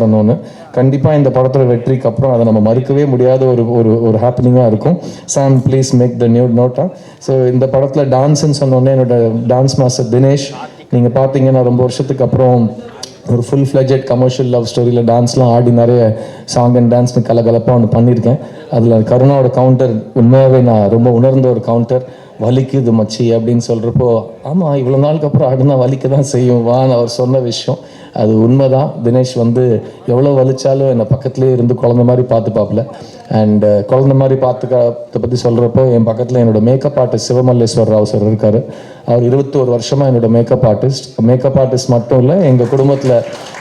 பண்ணோன்னு. கண்டிப்பாக இந்த படத்தோட வெற்றிக்கு அப்புறம் அதை நம்ம மறுக்கவே முடியாத ஒரு ஹாப்பனிங்காக இருக்கும். Sam please make the new நோட்டா. ஸோ இந்த படத்தில் டான்ஸ்ன்னு சொன்னோன்னே என்னோட டான்ஸ் மாஸ்டர் தினேஷ், நீங்கள் பார்த்தீங்கன்னா ரொம்ப வருஷத்துக்கு அப்புறம் ஒரு ஃபுல் ஃப்ளெஜட் கமர்ஷியல் லவ் ஸ்டோரியில் டான்ஸ்லாம் ஆடி நிறைய சாங் அண்ட் டான்ஸ்னு கலகலப்பாக ஒன்று பண்ணியிருக்கேன். அதில் கருணாவோட கவுண்டர் உண்மையாகவே நான் ரொம்ப உணர்ந்த ஒரு கவுண்டர். வலிக்குது மச்சி அப்படின்னு சொல்கிறப்போ, ஆமாம் இவ்வளோ நாளுக்கு அப்புறம் ஆடுனா வலிக்க தான் செய்யும் வான்னு அவர் சொன்ன விஷயம் அது உண்மைதான். தினேஷ் வந்து எவ்வளோ வலிச்சாலும் என்னை பக்கத்துலேயே இருந்து குழந்த மாதிரி பார்த்துப்பாப்புல. அண்ட் குழந்த மாதிரி பார்த்துக்கிறத பற்றி சொல்கிறப்போ, என் பக்கத்தில் என்னோட makeup artist Sivamalleswar Rao sir இருக்கார். அவர் 21 வருஷமாக என்னோட மேக்கப் ஆர்டிஸ்ட் மட்டும் இல்லை, எங்கள் குடும்பத்தில்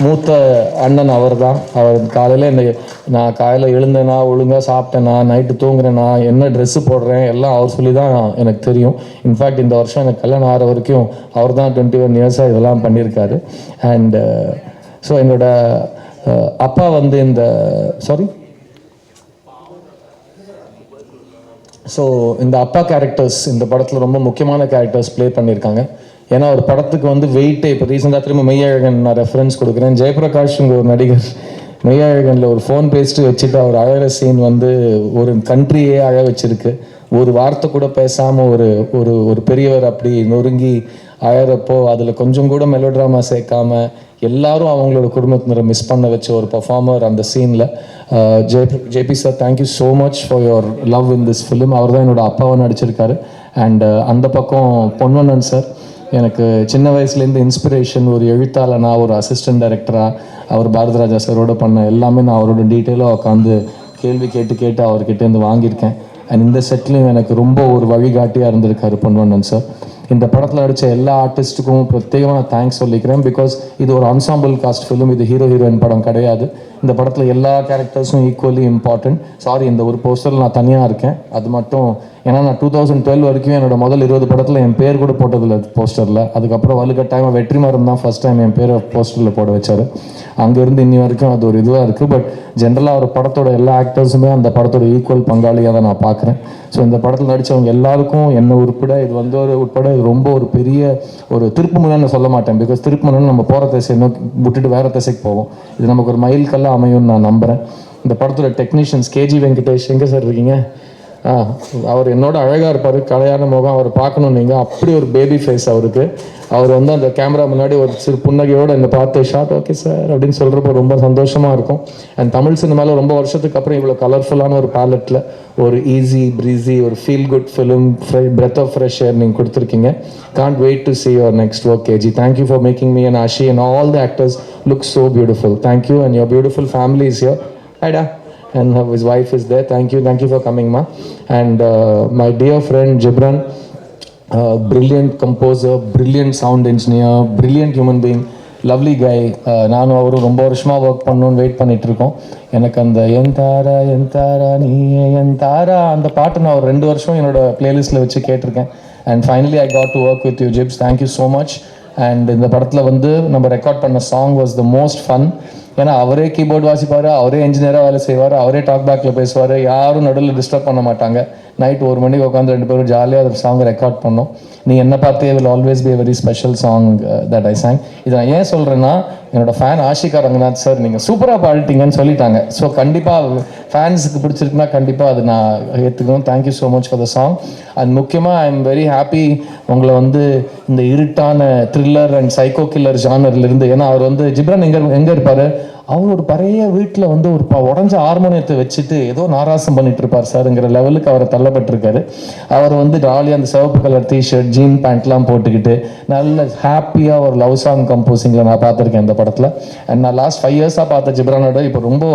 மூத்த அண்ணன் அவர் தான். அவர் காலையில் நான் காலையில் எழுந்தேனா, ஒழுங்காக சாப்பிட்டேனா, நைட்டு தூங்குறேனா, என்ன ட்ரெஸ்ஸு போடுறேன் எல்லாம் அவர் சொல்லி தான் எனக்கு தெரியும். இன்ஃபேக்ட் இந்த வருஷம் எனக்கு கல்யாணம் ஆகிற வரைக்கும் அவர் தான் 21 இயர்ஸாக இதெல்லாம் பண்ணியிருக்காரு. அண்ட் ஸோ என்னோட அப்பா வந்து இந்த அப்பா கேரக்டர்ஸ் இந்த படத்தில் ரொம்ப முக்கியமான கேரக்டர்ஸ் ப்ளே பண்ணியிருக்காங்க. ஏன்னா ஒரு படத்துக்கு வந்து வெயிட்டே, இப்போ ரீசெண்டாக திரும்ப மெய்யழகன் நான் ரெஃபரன்ஸ் கொடுக்குறேன். ஜெயபிரகாஷ்ங்க ஒரு நடிகர் மெய்யழகனில் ஒரு ஃபோன் பேசிட்டு வச்சுட்டு அவர் அழகிற சீன் வந்து ஒரு கண்ட்ரியே அழ வச்சிருக்கு. ஒரு வார்த்தை கூட பேசாமல் ஒரு பெரியவர் அப்படி நொறுங்கி அழறப்போ அதில் கொஞ்சம் கூட மெலோட்ராமா சேர்க்காம எல்லாரும் அவங்களோட குடும்பத்தினரை மிஸ் பண்ண வச்ச ஒரு பர்ஃபார்மர் அந்த சீனில். JP sir, thank you so much for your love in this film. அவர் தான் என்னோட அப்பாவை நடிச்சிருக்காரு. அண்ட் அந்த பக்கம் பொன்வண்ணன் சார் எனக்கு சின்ன வயசுலேருந்து இன்ஸ்பிரேஷன். ஒரு எழுத்தாளனாக, ஒரு அசிஸ்டன்ட் டைரக்டராக அவர் பாரதிராஜா சாரோட பண்ண எல்லாமே நான் அவரோட டீட்டெயிலாக உட்காந்து கேள்வி கேட்டு அவர்கிட்டேருந்து வாங்கியிருக்கேன். அண்ட் இந்த செட்லையும் எனக்கு ரொம்ப ஒரு வழிகாட்டியாக இருந்திருக்காரு பொன்வண்ணன் சார். இந்த படத்தில் நடித்த எல்லா ஆர்டிஸ்ட்டுக்கும் பிரத்யேகமாக நான் தேங்க்ஸ் சொல்லிக்கிறேன். பிகாஸ் இது ஒரு அன்சாம்பிள் காஸ்ட் ஃபிலிம், இது ஹீரோ ஹீரோயின் படம் கிடையாது. இந்த படத்தில் எல்லா கேரக்டர்ஸும் ஈக்குவலி இம்பார்ட்டன்ட். சாரி, இந்த ஒரு போஸ்டரில் நான் தனியாக இருக்கேன். அது மட்டும் ஏன்னா நான் 2012 வரைக்கும் என்னோட முதல் 20 படத்தில் என் பேர் கூட போட்டதில்லை போஸ்டரில். அதுக்கப்புறம் வலுக்கட்டாயமாக வெற்றிமாறன் தான் ஃபஸ்ட் டைம் என் பேரை போஸ்டரில் போட வச்சார். அங்கேருந்து இன்னி வரைக்கும் அது ஒரு இதுவாக இருக்குது. பட் ஜென்ரலாக ஒரு படத்தோட எல்லா ஆக்டர்ஸுமே அந்த படத்தோட ஈக்குவல் பங்காளியாக தான் நான் பார்க்குறேன். ஸோ இந்த படத்தில் நடித்தவங்க எல்லாருக்கும் என்ன உட்பட இது வந்து உட்பட இது ரொம்ப ஒரு பெரிய ஒரு திருப்பு முனைன்னு சொல்ல மாட்டேன். பிகாஸ் திருப்பு முனை நம்ம போகிற திசை நோக்கி விட்டுட்டு வேறு திசைக்கு போவோம். இது நமக்கு ஒரு மைல் கல்லாக அமையும்னு நான் நம்புகிறேன். இந்த படத்தோட டெக்னீஷியன்ஸ் கேஜி வெங்கடேஷ் எங்கே சார் இருக்கீங்க? அவர் என்னோட அழகாக இருப்பார், கலையான முகம். அவர் பார்க்கணும் நீங்கள், அப்படி ஒரு பேபி ஃபேஸ் அவருக்கு. அவர் வந்து அந்த கேமரா முன்னாடி ஒரு சிறு புன்னகையோடு என்னை பார்த்து ஷார்ட் ஓகே சார் அப்படின்னு சொல்கிறப்போ ரொம்ப சந்தோஷமாக இருக்கும். அண்ட் தமிழ் சினிமாவில் ரொம்ப வருஷத்துக்கு அப்புறம் இவ்வளோ கலர்ஃபுல்லான ஒரு பேலட்டில் ஒரு ஈஸி ப்ரீஸி ஒரு feel good film, breath of fresh air நீங்கள் கொடுத்துருக்கீங்க. Can't wait to see your next work KG. Thank you for making me and Ashi and all the actors look so beautiful. Thank you, and your beautiful family is here. Hi da. And his wife is there. Thank you for coming ma. And my dear friend Gibran, brilliant composer, brilliant sound engineer, brilliant human being, lovely guy. நானும் அவரும் ரொம்ப வருஷமாக work பண்ணணும்னு wait பண்ணிட்டு இருக்கோம். எனக்கு அந்த என் தாரா நீ என் தாரா அந்த பாட்டு நான் ஒரு 2 வருஷம் என்னோட பிளேலிஸ்ட்டில் வச்சு கேட்டிருக்கேன். And finally I got to work with you zips. Thank you so much. And இந்த படத்தில் வந்து நம்ம ரெக்கார்ட் பண்ண song was the most fun. ஏன்னா அவரே கீபோர்டு வாசிப்பார், அவரே இன்ஜினியராக வேலை செய்வார், அவரே டாக் பேக்கில் பேசுவார், யாரும் நடுவில் டிஸ்டர்ப் பண்ண மாட்டாங்க. நைட் 1 மணிக்கு உட்காந்து 2 பேரும் ஜாலியாக அந்த சாங்கை ரெக்கார்ட் பண்ணோம். நீ என்ன பார்த்தே will always be a very special song that I sang. இதை நான் ஏன் சொல்கிறேன்னா, என்னோட ஃபேன் ஆஷிகா ரங்கநாத் சார் நீங்கள் சூப்பராக பாடிட்டீங்கன்னு சொல்லிட்டாங்க. ஸோ கண்டிப்பாக ஃபேன்ஸுக்கு பிடிச்சிருக்குன்னா கண்டிப்பாக அது நான் ஏற்றுக்கணும். Thank you so much for the song. And முக்கியமாக ஐ எம் வெரி ஹாப்பி உங்களை வந்து இந்த இருட்டான த்ரில்லர் அண்ட் சைக்கோ கில்லர் ஜானர்லேருந்து, ஏன்னா அவர் வந்து ஜிப்ரான் எங்கே இருப்பார், அவர் ஒரு பழைய வீட்டில் வந்து ஒரு உடஞ்ச ஹார்மோனியத்தை வச்சுட்டு ஏதோ நாராசம் பண்ணிட்டு இருப்பார் சார்ங்கிற லெவலுக்கு அவரை தள்ளப்பட்டிருக்காரு. அவர் வந்து ஜாலியாக அந்த சிவப்பு கலர் டிஷர்ட் ஜீன் பேண்ட்லாம் போட்டுக்கிட்டு நல்ல ஹாப்பியாக ஒரு லவ் சாங் கம்போசிங்கில் நான் பார்த்துருக்கேன் இந்த படத்தில். அண்ட் நான் லாஸ்ட் 5 இயர்ஸாக பார்த்த ஜிப்ரானோட இப்போ ரொம்ப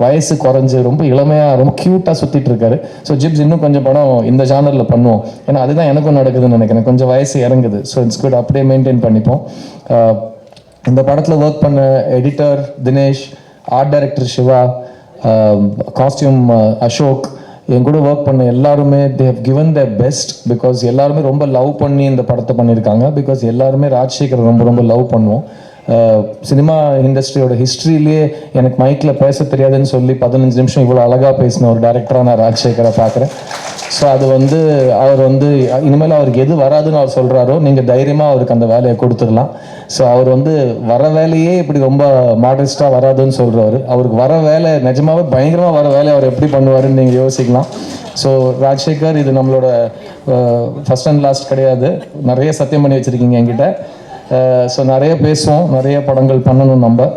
வயசு குறைஞ்சு ரொம்ப இளமையாக ரொம்ப க்யூட்டாக சுற்றிட்டு இருக்காரு. ஸோ ஜிப்ஸ் இன்னும் கொஞ்சம் படம் இந்த ஜானரில் பண்ணுவோம். ஏன்னா அதுதான் எனக்கும் நடக்குதுன்னு நினைக்கிறேன். கொஞ்சம் வயசு இறங்குது. ஸோ இட்ஸ் குட், அப்படியே மெயின்டைன் பண்ணிப்போம். இந்த படத்தில் ஒர்க் பண்ண editor Dinesh, art director Siva, costume Ashok, என் கூட ஒர்க் பண்ண எல்லாருமே they have given the best. Because எல்லாருமே ரொம்ப லவ் பண்ணி இந்த படத்தை பண்ணியிருக்காங்க. பிகாஸ் எல்லாருமே ராஜசேகரை ரொம்ப ரொம்ப லவ் பண்ணுவோம். சினிமா இண்டஸ்ட்ரியோட ஹிஸ்ட்ரியிலேயே எனக்கு மைக்கில் பேச தெரியாதுன்னு சொல்லி 15 நிமிஷம் இவ்வளோ அழகாக பேசின ஒரு டேரக்டராக நான் ராஜசேகரை பார்க்குறேன். ஸோ அது வந்து அவர் வந்து இனிமேல் அவருக்கு எது வராதுன்னு அவர் சொல்கிறாரோ நீங்கள் தைரியமாக அவருக்கு அந்த வேலையை கொடுத்துடலாம். ஸோ அவர் வந்து வர வேலையே இப்படி ரொம்ப மாடஸ்ட்டாக வராதுன்னு சொல்கிறவர். அவருக்கு வர வேலை நிஜமாவே பயங்கரமாக வர வேலையை அவர் எப்படி பண்ணுவாருன்னு நீங்கள் யோசிக்கலாம். ஸோ ராஜசேகர், இது நம்மளோட ஃபஸ்ட் அண்ட் லாஸ்ட் கிடையாது. நிறைய சத்தியம் பண்ணி வச்சுருக்கீங்க என்கிட்ட. ஸோ நிறைய பேசுவோம், நிறைய படங்கள் பண்ணணும் நம்ம.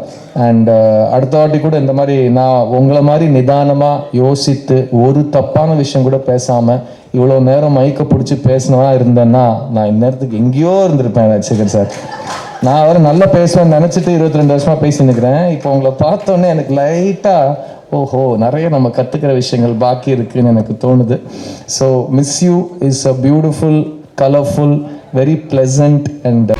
அண்ட் அடுத்த வாட்டி கூட இந்த மாதிரி நான் உங்களை மாதிரி நிதானமாக யோசித்து ஒரு தப்பான விஷயம் கூட பேசாமல் இவ்வளோ நேரம் மைக்கை பிடிச்சி பேசினவா இருந்தேன்னா நான் இந்நேரத்துக்கு எங்கேயோ இருந்திருப்பேன் ராஜசேகர் சார். நான் அவரை நல்லா பேசுவேன்னு நினச்சிட்டு 22 வருஷமாக பேசி நிற்கிறேன். இப்போ உங்களை பார்த்தோன்னே எனக்கு லைட்டாக ஓஹோ நிறைய நம்ம கற்றுக்கிற விஷயங்கள் பாக்கி இருக்குதுன்னு எனக்கு தோணுது. So miss you is a beautiful, colourful, very pleasant and